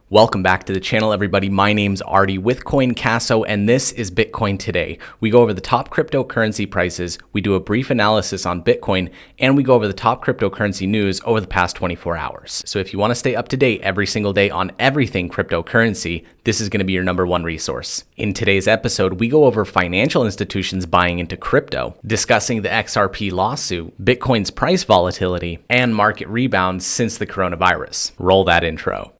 Welcome back to the channel, everybody. My name's Artie with CoinCasso, and this is Bitcoin Today. We go over the top cryptocurrency prices, we do a brief analysis on Bitcoin, and we go over the top cryptocurrency news over the past 24 hours. So if you want to stay up to date every single day on everything cryptocurrency, this is going to be your number one resource. In today's episode, we go over financial institutions buying into crypto, discussing the XRP lawsuit, Bitcoin's price volatility, and market rebounds since the coronavirus. Roll that intro.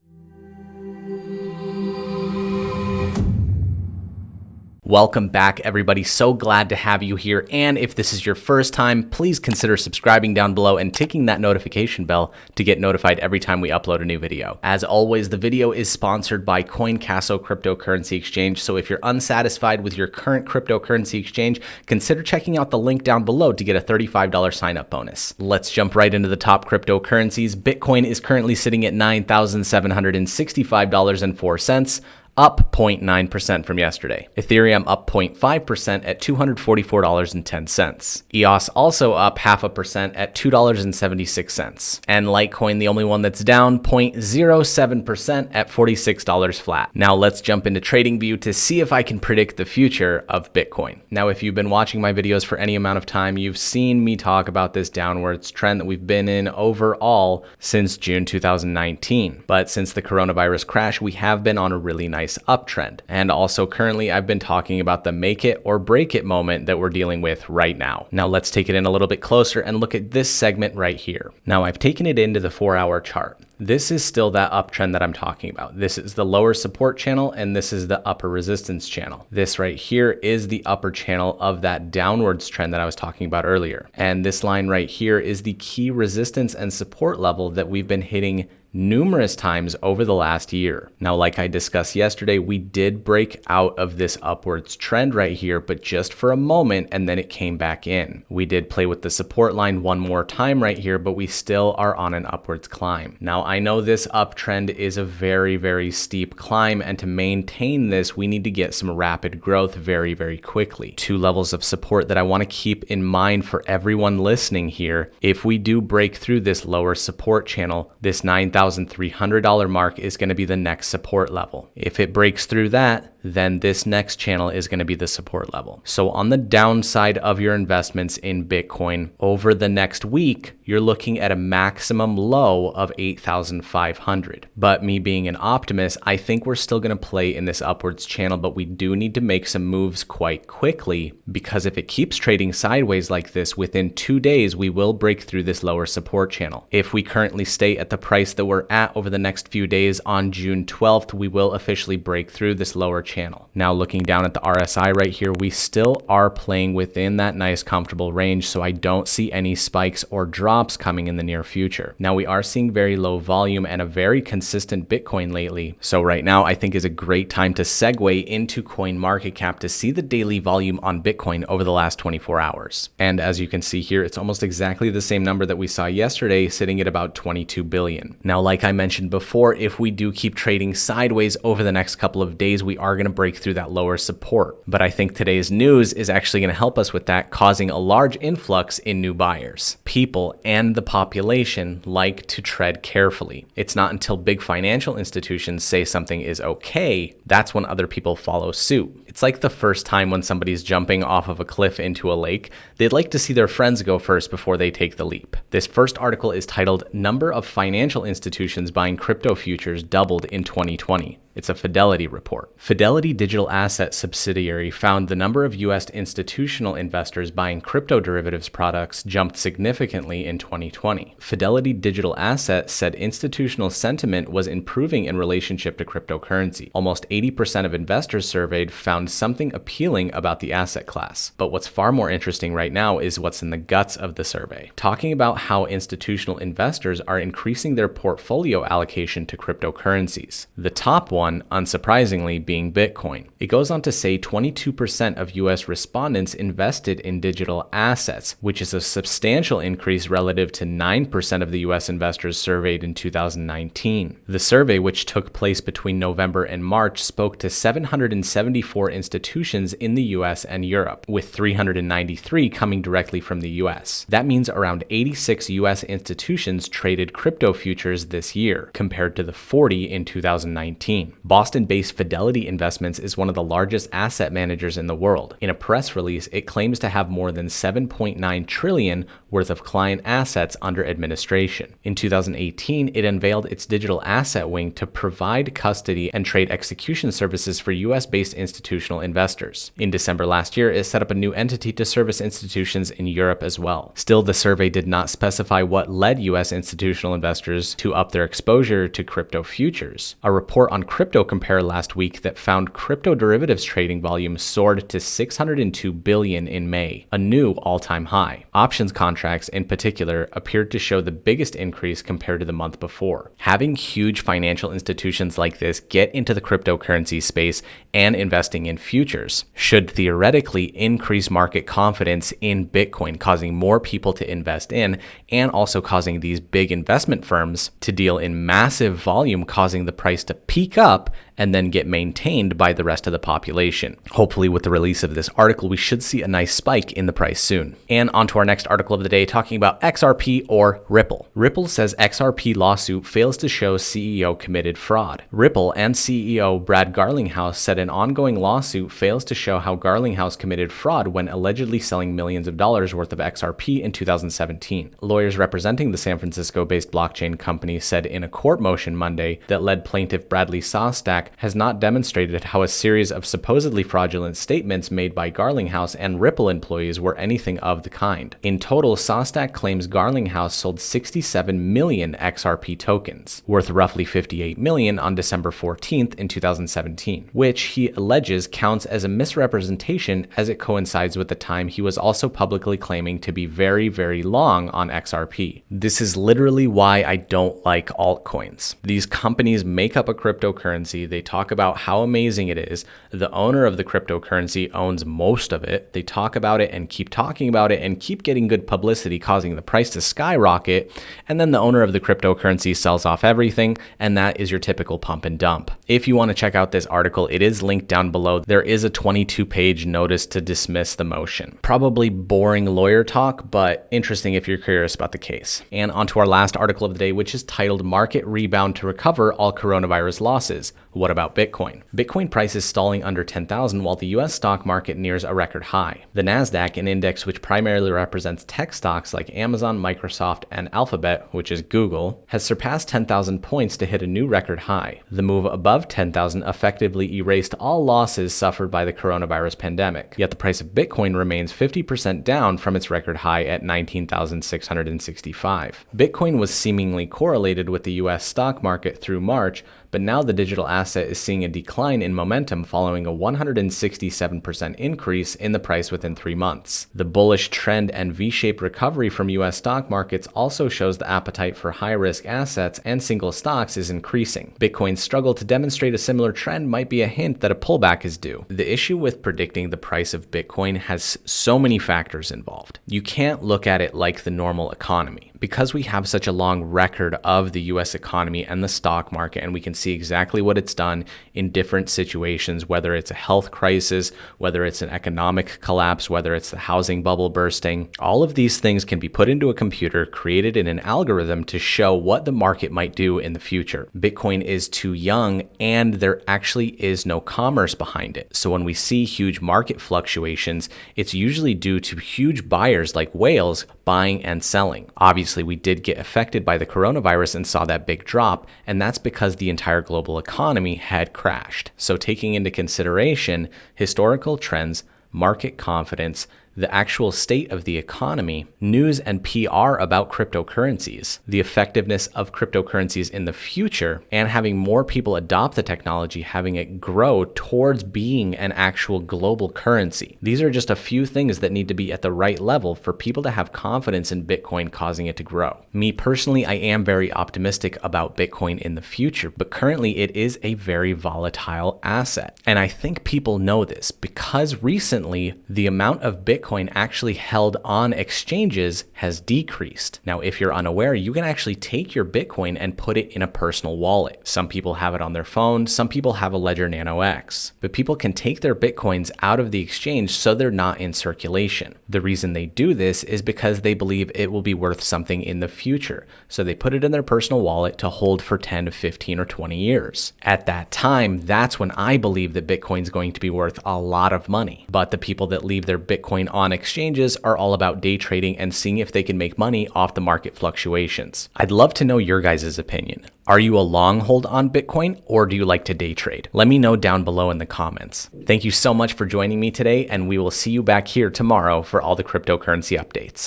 Welcome back, everybody. So glad to have you here. And if this is your first time, please consider subscribing down below and ticking that notification bell to get notified every time we upload a new video. As always, the video is sponsored by CoinCasso Cryptocurrency Exchange. So if you're unsatisfied with your current cryptocurrency exchange, consider checking out the link down below to get a $35 sign-up bonus. Let's jump right into the top cryptocurrencies. Bitcoin is currently sitting at $9,765.04. up 0.9% from yesterday. Ethereum up 0.5% at $244.10. EOS also up 0.5% at $2.76. And Litecoin, the only one that's down, 0.07% at $46 flat. Now let's jump into TradingView to see if I can predict the future of Bitcoin. Now, if you've been watching my videos for any amount of time, you've seen me talk about this downwards trend that we've been in overall since June 2019. But since the coronavirus crash, we have been on a really nice uptrend. And also currently I've been talking about the make it or break it moment that we're dealing with right now. Now let's take it in a little bit closer and look at this segment right here. Now I've taken it into the 4-hour chart. This is still that uptrend that I'm talking about. This is the lower support channel and this is the upper resistance channel. This right here is the upper channel of that downwards trend that I was talking about earlier. And this line right here is the key resistance and support level that we've been hitting numerous times over the last year. Now, like I discussed yesterday, we did break out of this upwards trend right here, but just for a moment, and then it came back in. We did play with the support line one more time right here, but we still are on an upwards climb. Now, I know this uptrend is a very, very steep climb, and to maintain this, we need to get some rapid growth very, very quickly. Two levels of support that I want to keep in mind for everyone listening here. If we do break through this lower support channel, this $9,300 mark is going to be the next support level. If it breaks through that, then this next channel is going to be the support level. So on the downside of your investments in Bitcoin, over the next week, you're looking at a maximum low of 8,500. But me being an optimist, I think we're still going to play in this upwards channel, but we do need to make some moves quite quickly, because if it keeps trading sideways like this, within 2 days, we will break through this lower support channel. If we currently stay at the price that we're at over the next few days, on June 12th, we will officially break through this lower channel. Now looking down at the RSI right here, we still are playing within that nice comfortable range, so I don't see any spikes or drops coming in the near future. Now we are seeing very low volume and a very consistent Bitcoin lately, so right now I think is a great time to segue into CoinMarketCap to see the daily volume on Bitcoin over the last 24 hours. And as you can see here, it's almost exactly the same number that we saw yesterday, sitting at about 22 billion. Now, like I mentioned before, if we do keep trading sideways over the next couple of days, we are going to break through that lower support. But I think today's news is actually going to help us with that, causing a large influx in new buyers. People and the population like to tread carefully. It's not until big financial institutions say something is okay, that's when other people follow suit. It's like the first time when somebody's jumping off of a cliff into a lake, they'd like to see their friends go first before they take the leap. This first article is titled, "Number of Financial Institutions Buying Crypto Futures Doubled in 2020. It's a Fidelity report. Fidelity digital asset subsidiary found the number of U.S. institutional investors buying crypto derivatives products jumped significantly in 2020. Fidelity digital asset said institutional sentiment was improving in relationship to cryptocurrency. Almost 80% of investors surveyed found something appealing about the asset class. But what's far more interesting right now is what's in the guts of the survey, talking about how institutional investors are increasing their portfolio allocation to cryptocurrencies. The top one, unsurprisingly, being Bitcoin. It goes on to say 22% of US respondents invested in digital assets, which is a substantial increase relative to 9% of the US investors surveyed in 2019. The survey, which took place between November and March, spoke to 774 194 institutions in the US and Europe, with 393 coming directly from the US. That means around 86 US institutions traded crypto futures this year, compared to the 40 in 2019. Boston-based Fidelity Investments is one of the largest asset managers in the world. In a press release, it claims to have more than $7.9 trillion worth of client assets under administration. In 2018, it unveiled its digital asset wing to provide custody and trade execution services for US-based institutional investors. In December last year, it set up a new entity to service institutions in Europe as well. Still, the survey did not specify what led US institutional investors to up their exposure to crypto futures. A report on Crypto Compare last week that found crypto derivatives trading volume soared to $602 billion in May, a new all-time high. Options contracts in particular appeared to show the biggest increase compared to the month before. Having huge financial institutions like this get into the cryptocurrency space and investing in futures should theoretically increase market confidence in Bitcoin, causing more people to invest in and also causing these big investment firms to deal in massive volume, causing the price to peak up and then get maintained by the rest of the population. Hopefully with the release of this article, we should see a nice spike in the price soon. And on to our next article of the day, talking about XRP or Ripple. Ripple says XRP lawsuit fails to show CEO committed fraud. Ripple and CEO Brad Garlinghouse said an ongoing lawsuit fails to show how Garlinghouse committed fraud when allegedly selling millions of dollars worth of XRP in 2017. Lawyers representing the San Francisco-based blockchain company said in a court motion Monday that led plaintiff Bradley Sostak has not demonstrated how a series of supposedly fraudulent statements made by Garlinghouse and Ripple employees were anything of the kind. In total, Sostak claims Garlinghouse sold 67 million XRP tokens, worth roughly $58 million on December 14th in 2017, which he alleges counts as a misrepresentation as it coincides with the time he was also publicly claiming to be very, very long on XRP. This is literally why I don't like altcoins. These companies make up a cryptocurrency. They talk about how amazing it is. The owner of the cryptocurrency owns most of it. They talk about it and keep talking about it and keep getting good publicity, causing the price to skyrocket. And then the owner of the cryptocurrency sells off everything, and that is your typical pump and dump. If you want to check out this article, it is linked down below. There is a 22-page notice to dismiss the motion. Probably boring lawyer talk, but interesting if you're curious about the case. And on to our last article of the day, which is titled Market Rebound to Recover All Coronavirus Losses. What about Bitcoin? Bitcoin price is stalling under 10,000 while the US stock market nears a record high. The Nasdaq, an index which primarily represents tech stocks like Amazon, Microsoft, and Alphabet, which is Google, has surpassed 10,000 points to hit a new record high. The move above 10,000 effectively erased all losses suffered by the coronavirus pandemic, yet the price of Bitcoin remains 50% down from its record high at 19,665. Bitcoin was seemingly correlated with the US stock market through March, but now the digital asset is seeing a decline in momentum following a 167% increase in the price within 3 months. The bullish trend and V-shaped recovery from US stock markets also shows the appetite for high-risk assets and single stocks is increasing. Bitcoin's struggle to demonstrate a similar trend might be a hint that a pullback is due. The issue with predicting the price of Bitcoin has so many factors involved. You can't look at it like the normal economy. Because we have such a long record of the US economy and the stock market, and we can see exactly what it's done in different situations, whether it's a health crisis, whether it's an economic collapse, whether it's the housing bubble bursting, all of these things can be put into a computer, created in an algorithm to show what the market might do in the future. Bitcoin is too young, and there actually is no commerce behind it. So when we see huge market fluctuations, it's usually due to huge buyers like whales buying and selling. Obviously, we did get affected by the coronavirus and saw that big drop, and that's because the entire global economy had crashed. So taking into consideration historical trends, market confidence, the actual state of the economy, news and PR about cryptocurrencies, the effectiveness of cryptocurrencies in the future, and having more people adopt the technology, having it grow towards being an actual global currency. These are just a few things that need to be at the right level for people to have confidence in Bitcoin, causing it to grow. Me personally, I am very optimistic about Bitcoin in the future, but currently it is a very volatile asset. And I think people know this because recently the amount of Bitcoin Bitcoin actually held on exchanges has decreased. Now, if you're unaware, you can actually take your Bitcoin and put it in a personal wallet. Some people have it on their phone, some people have a Ledger Nano X, but people can take their Bitcoins out of the exchange so they're not in circulation. The reason they do this is because they believe it will be worth something in the future. So they put it in their personal wallet to hold for 10 to 15 or 20 years. At that time, that's when I believe that Bitcoin's going to be worth a lot of money. But the people that leave their Bitcoin on exchanges are all about day trading and seeing if they can make money off the market fluctuations. I'd love to know your guys' opinion. Are you a long hold on Bitcoin, or do you like to day trade? Let me know down below in the comments. Thank you so much for joining me today, and we will see you back here tomorrow for all the cryptocurrency updates.